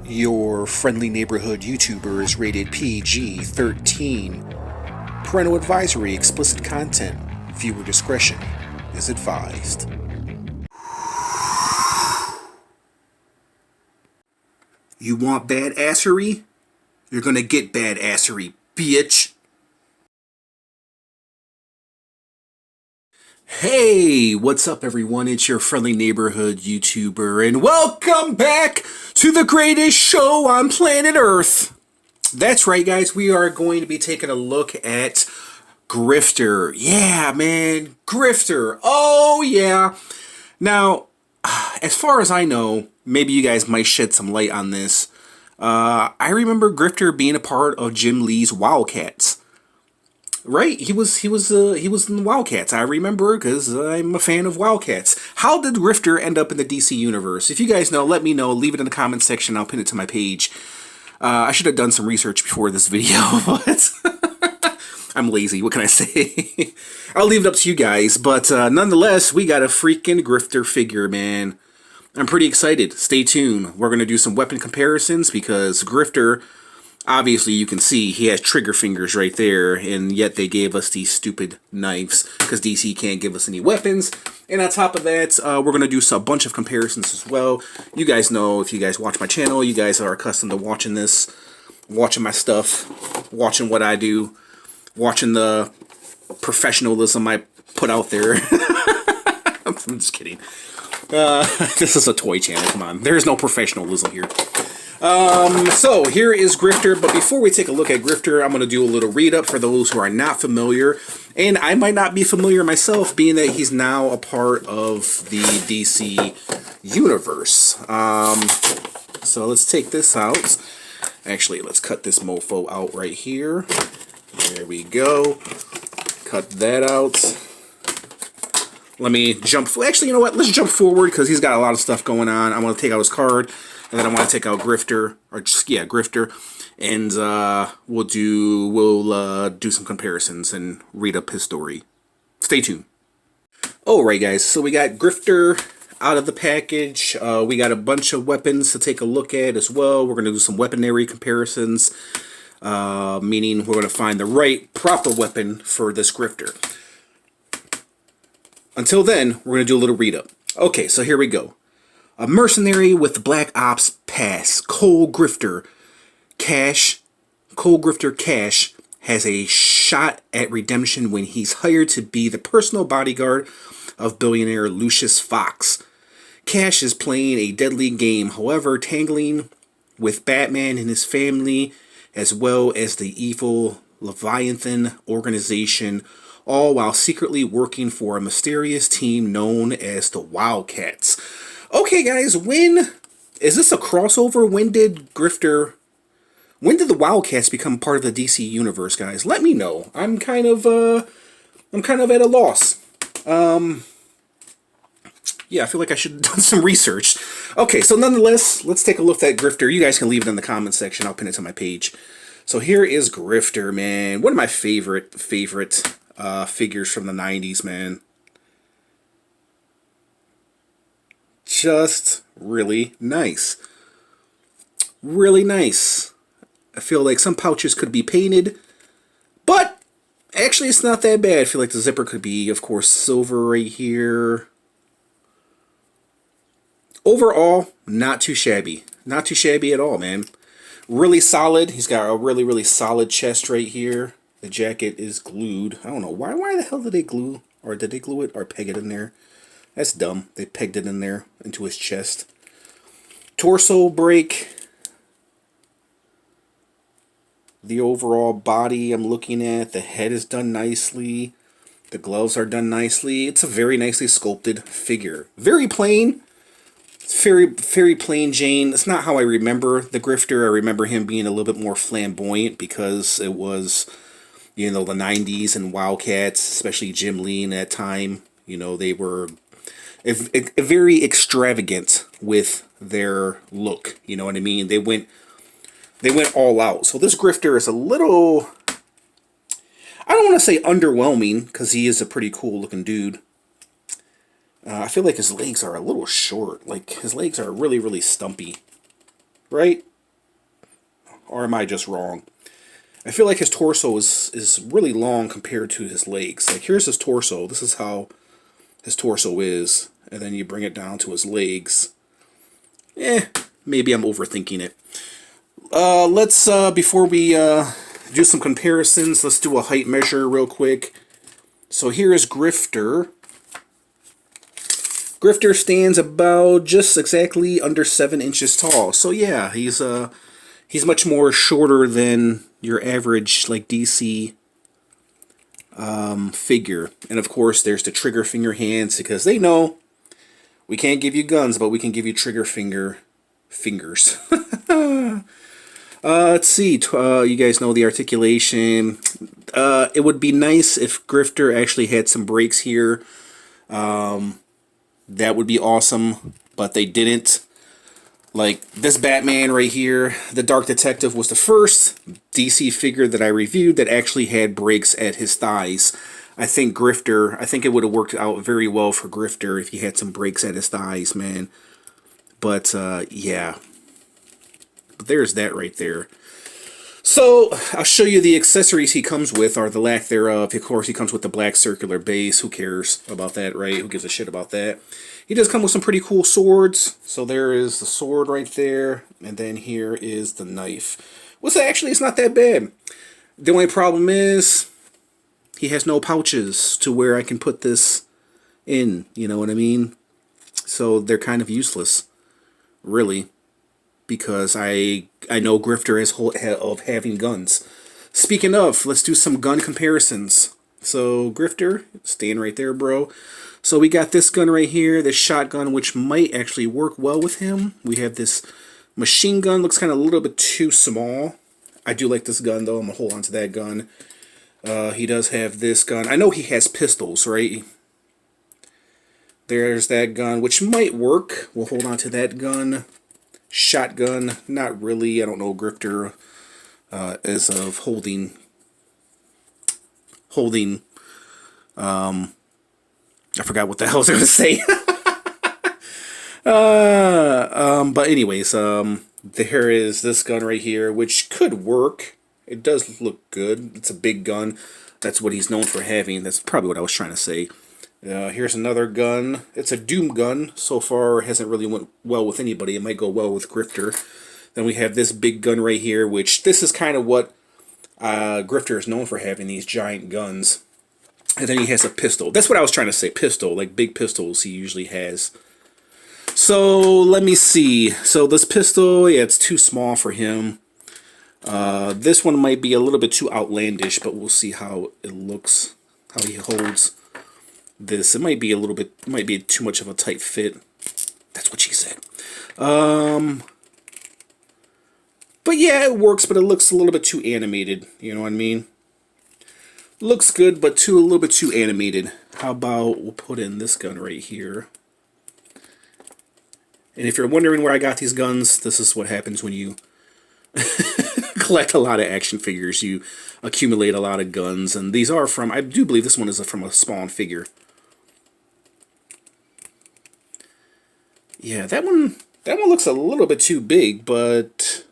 Your friendly neighborhood YouTuber is rated PG-13. Parental advisory, explicit content. Viewer discretion is advised. You want badassery? You're gonna get badassery, bitch. Hey, what's up everyone? It's your friendly neighborhood YouTuber and welcome back to the greatest show on planet Earth. That's right guys, we are going to be taking a look at Grifter. Yeah, man, Grifter. Oh yeah. Now, as far as I know, maybe you guys might shed some light on this. I remember Grifter being a part of Jim Lee's Wildcats. Right, he was in the Wildcats. I remember because I'm a fan of Wildcats. How did Grifter end up in the DC universe? If you guys know, let me know. Leave it in the comments section. I'll pin it to my page. I should have done some research before this video, but I'm lazy. What can I say? I'll leave it up to you guys. But nonetheless, we got a freaking Grifter figure, man. I'm pretty excited. Stay tuned. We're gonna do some weapon comparisons because Grifter. Obviously, you can see he has trigger fingers right there, and yet they gave us these stupid knives because DC can't give us any weapons. And on top of that, we're going to do a bunch of comparisons as well. You guys know, if you guys watch my channel, you guys are accustomed to watching this, watching my stuff, watching what I do, watching the professionalism I put out there. I'm just kidding. This is a toy channel, come on. There's no professionalism here. So here is Grifter, but before we take a look at Grifter, I'm going to do a little read-up for those who are not familiar, and I might not be familiar myself, being that he's now a part of the DC universe. So let's take this out. Actually, let's cut this mofo out right here. There we go. Cut that out. Let me jump. Actually, you know what? Let's jump forward because he's got a lot of stuff going on. I'm going to take out his card. And then I want to take out Grifter, or just, yeah, Grifter, and we'll do some comparisons and read up his story. Stay tuned. Alright guys, so we got Grifter out of the package. We got a bunch of weapons to take a look at as well. We're going to do some weaponry comparisons, meaning we're going to find the right, proper weapon for this Grifter. Until then, we're going to do a little read up. Okay, so here we go. A mercenary with the Black Ops pass, Cole Grifter Cash has a shot at redemption when he's hired to be the personal bodyguard of billionaire Lucius Fox. Cash is playing a deadly game, however, tangling with Batman and his family, as well as the evil Leviathan organization, all while secretly working for a mysterious team known as the Wildcats. Okay, guys, is this a crossover? When did the Wildcats become part of the DC universe, guys? Let me know. I'm kind of at a loss. Yeah, I feel like I should have done some research. Okay, so nonetheless, let's take a look at Grifter. You guys can leave it in the comments section. I'll pin it to my page. So here is Grifter, man. One of my favorite figures from the 90s, man. Just really nice. Really nice. I feel like some pouches could be painted, but actually it's not that bad. I feel like the zipper could be, of course, silver right here. Overall, not too shabby. Not too shabby at all, man. Really solid. He's got a really, really solid chest right here. The jacket is glued. I don't know. Why the hell did they glue? Or did they glue it or peg it in there? That's dumb. They pegged it in there into his chest. Torso break. The overall body I'm looking at. The head is done nicely. The gloves are done nicely. It's a very nicely sculpted figure. Very plain. It's very plain Jane. It's not how I remember the Grifter. I remember him being a little bit more flamboyant because it was, you know, the 90s and Wildcats, especially Jim Lee in that time. You know, they were very extravagant with their look, you know what I mean? They went all out. So this Grifter is a little, I don't want to say underwhelming, because he is a pretty cool looking dude. I feel like his legs are a little short. Like, his legs are really, really stumpy. Right? Or am I just wrong? I feel like his torso is really long compared to his legs. Like, here's his torso. This is how his torso is. And then you bring it down to his legs. Maybe I'm overthinking it. Let's, before we do some comparisons, let's do a height measure real quick. So here is Grifter. Grifter stands about just exactly under 7 inches tall. So yeah, he's much more shorter than your average like DC figure. And of course, there's the trigger finger hands, because they know we can't give you guns, but we can give you trigger fingers. Let's see. You guys know the articulation. It would be nice if Grifter actually had some brakes here. That would be awesome, but they didn't. Like this Batman right here, the Dark Detective was the first DC figure that I reviewed that actually had brakes at his thighs. I think it would have worked out very well for Grifter if he had some brakes at his thighs, man. But, yeah. But there's that right there. So, I'll show you the accessories he comes with, or the lack thereof. Of course, he comes with the black circular base. Who cares about that, right? Who gives a shit about that? He does come with some pretty cool swords. So there is the sword right there. And then here is the knife. Well, actually, it's not that bad. The only problem is he has no pouches to where I can put this in. You know what I mean? So they're kind of useless, really. Because I know Grifter is of having guns. Speaking of, let's do some gun comparisons. So, Grifter, stand right there, bro. So we got this gun right here, this shotgun, which might actually work well with him. We have this machine gun, looks kind of a little bit too small. I do like this gun, though. I'm going to hold on to that gun. He does have this gun. I know he has pistols, right? There's that gun, which might work. We'll hold on to that gun. Shotgun, not really. I don't know Grifter as of holding I forgot what the hell I was going to say. But anyways, there is this gun right here, which could work. It does look good. It's a big gun. That's what he's known for having. That's probably what I was trying to say. Here's another gun. It's a Doom gun. So far, it hasn't really went well with anybody. It might go well with Grifter. Then we have this big gun right here, which this is kind of what Grifter is known for having, these giant guns. And then he has a pistol. That's what I was trying to say. Pistol, like big pistols he usually has. So, let me see. So, this pistol, yeah, it's too small for him. This one might be a little bit too outlandish, but we'll see how it looks, how he holds this. It might be a little bit, it might be too much of a tight fit. That's what she said. But yeah, it works, but it looks a little bit too animated. You know what I mean? Looks good, but a little bit too animated. How about we'll put in this gun right here. And if you're wondering where I got these guns, this is what happens when you collect a lot of action figures. You accumulate a lot of guns, and these are from, I do believe this one is from a Spawn figure. Yeah, that one looks a little bit too big, but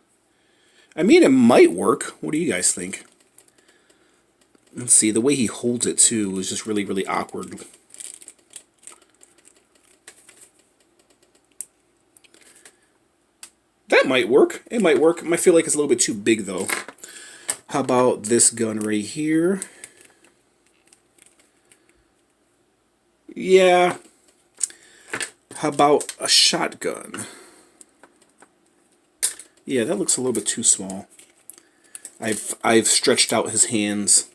I mean, it might work. What do you guys think? Let's see, the way he holds it too is just really, really awkward. That might work. It might work. I might feel like it's a little bit too big though. How about this gun right here? Yeah. How about a shotgun? Yeah, that looks a little bit too small. I've stretched out his hands.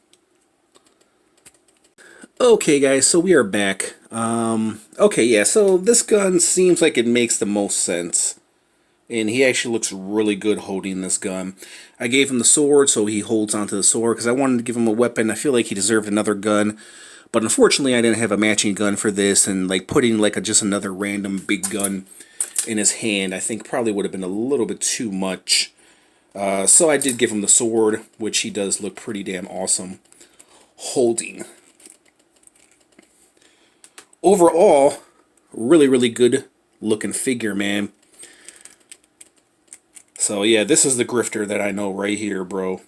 Okay, guys, so we are back. Okay, yeah, so this gun seems like it makes the most sense. And he actually looks really good holding this gun. I gave him the sword, so he holds onto the sword, because I wanted to give him a weapon. I feel like he deserved another gun. But unfortunately, I didn't have a matching gun for this, and like putting like just another random big gun in his hand, I think probably would have been a little bit too much. So I did give him the sword, which he does look pretty damn awesome holding. Overall, really, really good looking figure, man. So yeah, this is the Grifter that I know right here, bro.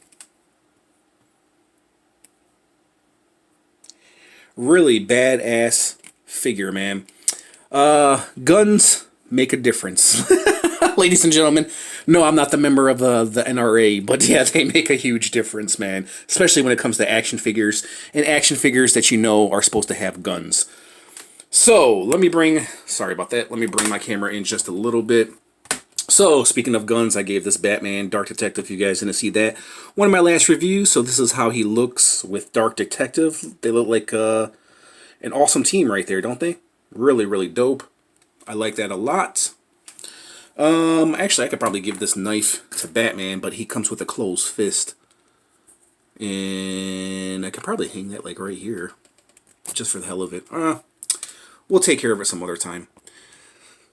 Really badass figure, man. Guns make a difference. Ladies and gentlemen, no, I'm not the member of the NRA, but yeah, they make a huge difference, man. Especially when it comes to action figures, and action figures that you know are supposed to have guns. So, sorry about that, let me bring my camera in just a little bit. So, speaking of guns, I gave this Batman Dark Detective, you guys didn't see that, one of my last reviews, so this is how he looks with Dark Detective. They look like an awesome team right there, don't they? Really, really dope. I like that a lot. Actually, I could probably give this knife to Batman, but he comes with a closed fist. And I could probably hang that, like, right here. Just for the hell of it. We'll take care of it some other time.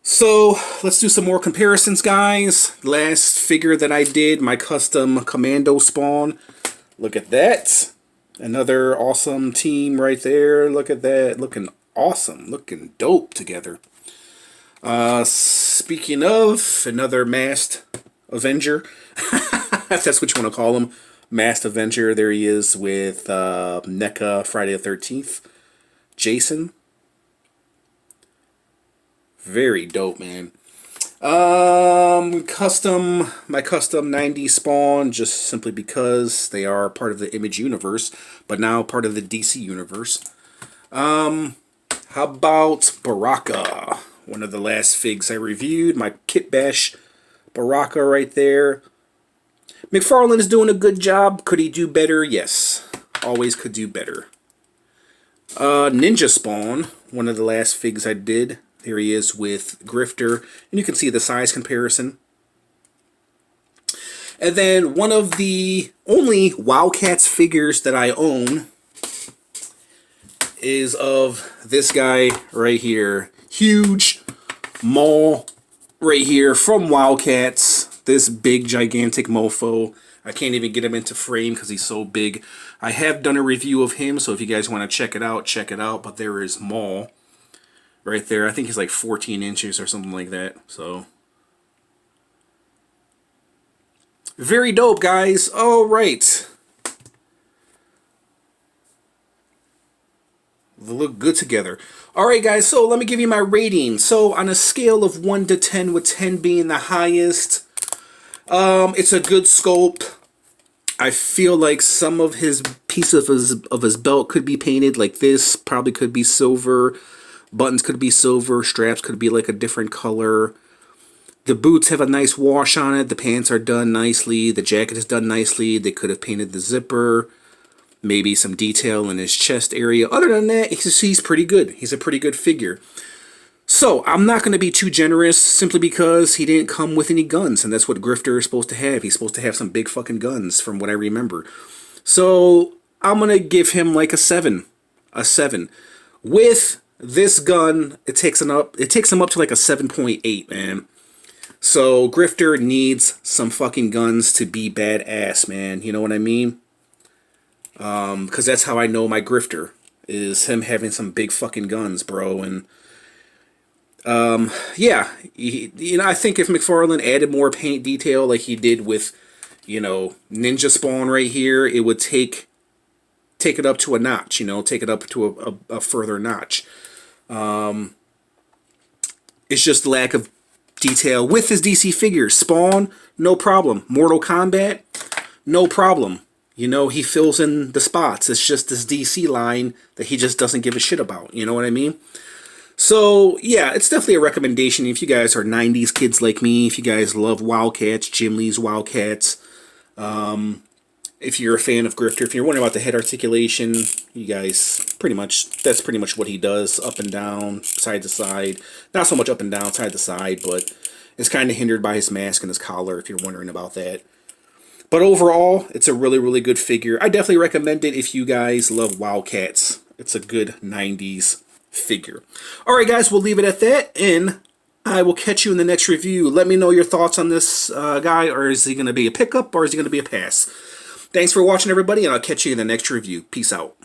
So, let's do some more comparisons, guys. Last figure that I did, my custom Commando spawn. Look at that. Another awesome team right there. Look at that. Looking awesome. Looking dope together. Speaking of, another masked Avenger. If that's what you want to call him. Masked Avenger. There he is with NECA Friday the 13th. Jason. Very dope, man. My custom 90 spawn, just simply because they are part of the Image universe, but now part of the DC universe. How about Baraka? One of the last figs I reviewed, my Kit Bash Baraka right there. Mcfarlane is doing a good job. Could he do better? Yes. Always could do better. Ninja Spawn, one of the last figs I did. There he is with Grifter, and you can see the size comparison. And then one of the only Wildcats figures that I own is of this guy right here. Huge Maul right here from Wildcats. This big, gigantic mofo. I can't even get him into frame because he's so big. I have done a review of him, so if you guys want to check it out, check it out. But there is Maul right there. I think he's like 14 inches or something like that. So, very dope, guys. All right. They look good together. Alright guys, so let me give you my rating. So on a scale of 1 to 10, with 10 being the highest, it's a good sculpt. I feel like some of his pieces of his belt could be painted like this. Probably could be silver. Buttons could be silver. Straps could be like a different color. The boots have a nice wash on it. The pants are done nicely. The jacket is done nicely. They could have painted the zipper. Maybe some detail in his chest area. Other than that, he's pretty good. He's a pretty good figure. So, I'm not going to be too generous simply because he didn't come with any guns. And that's what Grifter is supposed to have. He's supposed to have some big fucking guns from what I remember. So, I'm going to give him like a 7. A 7. With this gun, it takes him up to like a 7.8, man. So, Grifter needs some fucking guns to be badass, man. You know what I mean? Because that's how I know my Grifter, is him having some big fucking guns, bro. And yeah, I think if Mcfarlane added more paint detail like he did with, Ninja Spawn right here, it would take it up to a notch, take it up to a further notch. It's just lack of detail with his DC figures. Spawn, no problem. Mortal Kombat, no problem. He fills in the spots. It's just this DC line that he just doesn't give a shit about. You know what I mean? So, yeah, it's definitely a recommendation if you guys are 90s kids like me, if you guys love Wildcats, Jim Lee's Wildcats, if you're a fan of Grifter, if you're wondering about the head articulation, you guys, that's pretty much what he does, up and down, side to side. Not so much up and down, side to side, but it's kind of hindered by his mask and his collar, if you're wondering about that. But overall, it's a really, really good figure. I definitely recommend it if you guys love Wildcats. It's a good 90s figure. Alright guys, we'll leave it at that, and I will catch you in the next review. Let me know your thoughts on this guy, or is he going to be a pickup, or is he going to be a pass? Thanks for watching, everybody, and I'll catch you in the next review. Peace out.